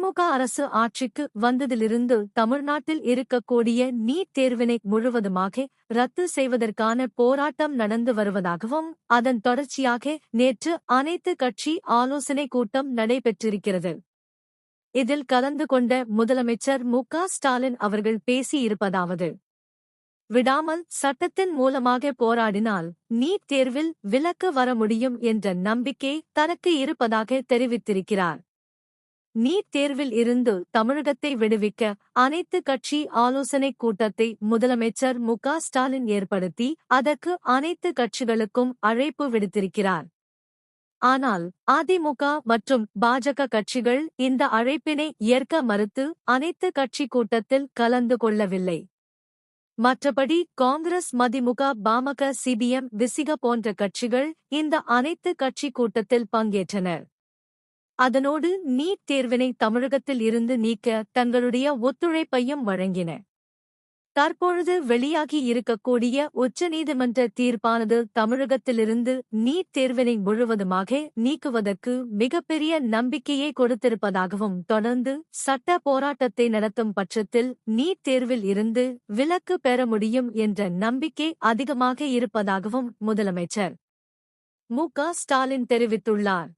திமுக அரசு ஆட்சிக்கு வந்ததிலிருந்து தமிழ்நாட்டில் இருக்கக்கூடிய நீட் தேர்வினை முழுவதுமாக ரத்து செய்வதற்கான போராட்டம் நடந்து வருவதாகவும் அதன் தொடர்ச்சியாக நேற்று அனைத்து கட்சி ஆலோசனைக் கூட்டம் நடைபெற்றிருக்கிறது. இதில் கலந்து கொண்ட முதலமைச்சர் மு.க.ஸ்டாலின் அவர்கள் பேசியிருப்பதாவது: விடாமல் சட்டத்தின் மூலமாக போராடினால் நீட் தேர்வில் விலக்கு வர முடியும் என்ற நம்பிக்கை தனக்கு இருப்பதாக தெரிவித்திருக்கிறார். நீட் தேர்வில் இருந்து தமிழகத்தை விடுவிக்க அனைத்து கட்சி ஆலோசனைக் கூட்டத்தை முதலமைச்சர் மு.க.ஸ்டாலின் ஏற்படுத்தி அதற்கு அனைத்து கட்சிகளுக்கும் அழைப்பு விடுத்திருக்கிறார். ஆனால் அதிமுக மற்றும் பாஜக கட்சிகள் இந்த அழைப்பினை ஏற்க மறுத்து அனைத்து கட்சி கூட்டத்தில் கலந்து கொள்ளவில்லை. மற்றபடி காங்கிரஸ், மதிமுக, பாமக, சிபிஎம், விசிக போன்ற கட்சிகள் இந்த அனைத்து கட்சி கூட்டத்தில் பங்கேற்றனர். அதனோடு நீட் தேர்வினை தமிழகத்தில் இருந்து நீக்க தங்களுடைய ஒத்துழைப்பையும் வழங்கின. தற்பொழுது வெளியாகி இருக்கக்கூடிய உச்சநீதிமன்ற தீர்ப்பானது தமிழகத்திலிருந்து நீட் தேர்வினை முழுவதுமாக நீக்குவதற்கு மிகப்பெரிய நம்பிக்கையை கொடுத்திருப்பதாகவும் தொடர்ந்து சட்ட போராட்டத்தை நடத்தும் பட்சத்தில் நீட் தேர்வில் இருந்து விலக்கு பெற முடியும் என்ற நம்பிக்கை அதிகமாக இருப்பதாகவும் முதலமைச்சர் மு.க.ஸ்டாலின் தெரிவித்துள்ளார்.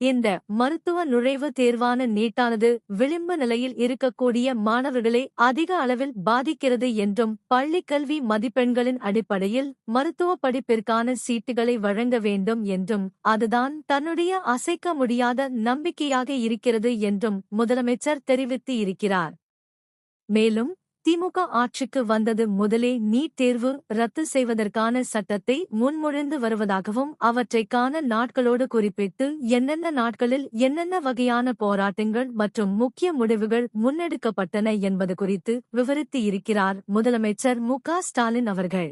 இந்த மருத்துவ நுழைவுத் தேர்வான நீட்டானது விளிம்பு நிலையில் இருக்கக்கூடிய மாணவர்களை அதிக அளவில் பாதிக்கிறது என்றும் பள்ளிக்கல்வி மதிப்பெண்களின் அடிப்படையில் மருத்துவ படிப்பிற்கான சீட்டுகளை வழங்க வேண்டும் என்றும் அதுதான் தன்னுடைய அசைக்க முடியாத நம்பிக்கையாக இருக்கிறது என்றும் முதலமைச்சர் தெரிவித்து இருக்கிறார். மேலும் திமுக ஆட்சிக்கு வந்தது முதலே நீட் தேர்வு ரத்து செய்வதற்கான சட்டத்தை முன்மொழிந்து வருவதாகவும் அவற்றைக்கான நாட்களோடு குறிப்பிட்டு என்னென்ன நாட்களில் என்னென்ன வகையான போராட்டங்கள் மற்றும் முக்கிய முடிவுகள் முன்னெடுக்கப்பட்டன என்பது குறித்து விவரித்து இருக்கிறார் முதலமைச்சர் மு.க.ஸ்டாலின் அவர்கள்.